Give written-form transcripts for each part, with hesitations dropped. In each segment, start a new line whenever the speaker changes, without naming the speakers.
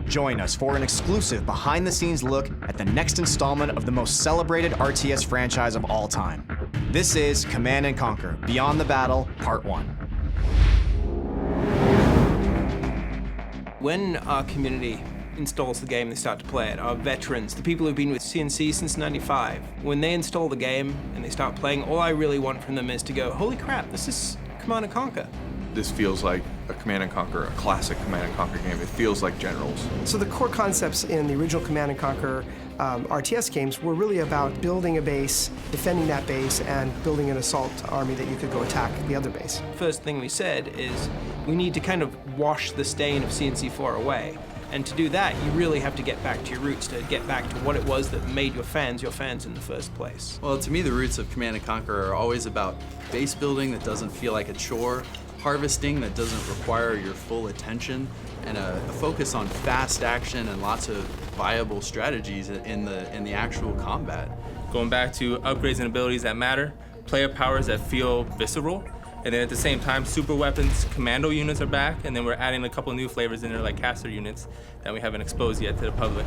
Join us for an exclusive behind-the-scenes look at the next installment of the most celebrated RTS franchise of all time. This is Command & Conquer: Beyond the Battle, Part 1.
When our community installs the game, they start to play it, our veterans, the people who've been with CNC since '95, when they install the game and they start playing, all I really want from them is to go, holy crap, this is Command & Conquer.
This feels like a Command & Conquer, a classic Command & Conquer game. It feels like Generals.
So the core concepts in the original Command & Conquer RTS games were really about building a base, defending that base, and building an assault army that you could go attack the other base.
First thing we said is we need to kind of wash the stain of CNC4 away. And to do that, you really have to get back to your roots, to get back to what it was that made your fans in the first place.
Well, to me, the roots of Command & Conquer are always about base building that doesn't feel like a chore, harvesting that doesn't require your full attention, and a focus on fast action and lots of viable strategies in the actual combat.
Going back to upgrades and abilities that matter, player powers that feel visceral, and then at the same time, super weapons, commando units are back, and then we're adding a couple new flavors in there like caster units that we haven't exposed yet to the public.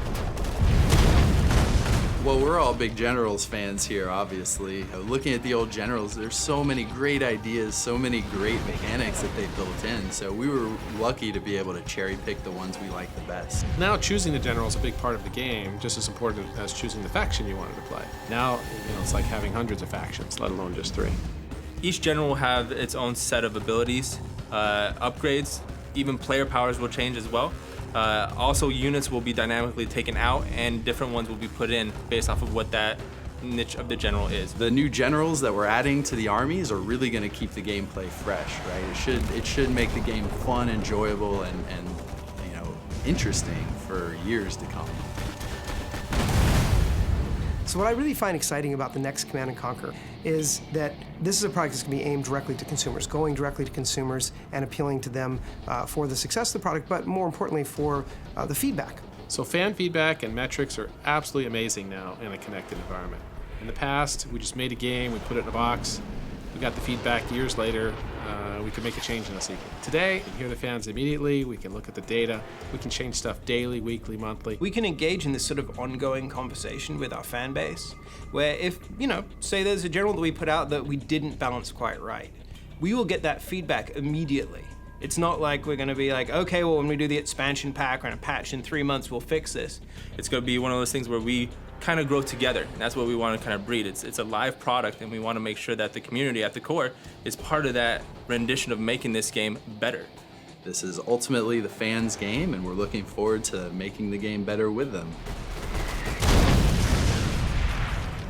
Well, we're all big Generals fans here, obviously. Looking at the old Generals, there's so many great ideas, so many great mechanics that they built in, so we were lucky to be able to cherry pick the ones we like the best.
Now choosing the general is a big part of the game, just as important as choosing the faction you wanted to play. Now, it's like having hundreds of factions, let alone just 3.
Each general will have its own set of abilities, upgrades, even player powers will change as well. Also, units will be dynamically taken out and different ones will be put in based off of what that niche of the general is.
The new generals that we're adding to the armies are really going to keep the gameplay fresh, right? It should make the game fun, enjoyable, and interesting for years to come.
So what I really find exciting about the next Command & Conquer is that this is a product that's going to be aimed directly to consumers, going directly to consumers and appealing to them for the success of the product, but more importantly for the feedback.
So fan feedback and metrics are absolutely amazing now in a connected environment. In the past, we just made a game, we put it in a box, we got the feedback years later, we could make a change in a sequel. Today, we can hear the fans immediately, we can look at the data, we can change stuff daily, weekly, monthly.
We can engage in this sort of ongoing conversation with our fan base, where if, say there's a general that we put out that we didn't balance quite right, we will get that feedback immediately. It's not like we're gonna be like, okay, well, when we do the expansion pack or in a patch in 3 months, we'll fix this.
It's gonna be one of those things where we kind of grow together. And that's what we want to kind of breed. It's a live product, and we want to make sure that the community at the core is part of that rendition of making this game better.
This is ultimately the fans' game, and we're looking forward to making the game better with them.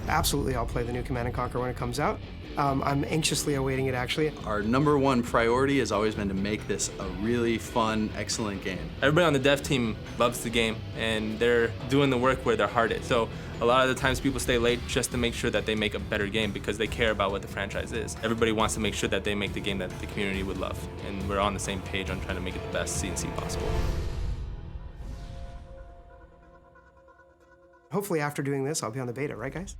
Absolutely, I'll play the new Command & Conquer when it comes out. I'm anxiously awaiting it, actually.
Our #1 priority has always been to make this a really fun, excellent game.
Everybody on the dev team loves the game, and they're doing the work where their heart is. So a lot of the times people stay late just to make sure that they make a better game because they care about what the franchise is. Everybody wants to make sure that they make the game that the community would love, and we're on the same page on trying to make it the best CNC possible.
Hopefully after doing this, I'll be on the beta, right guys?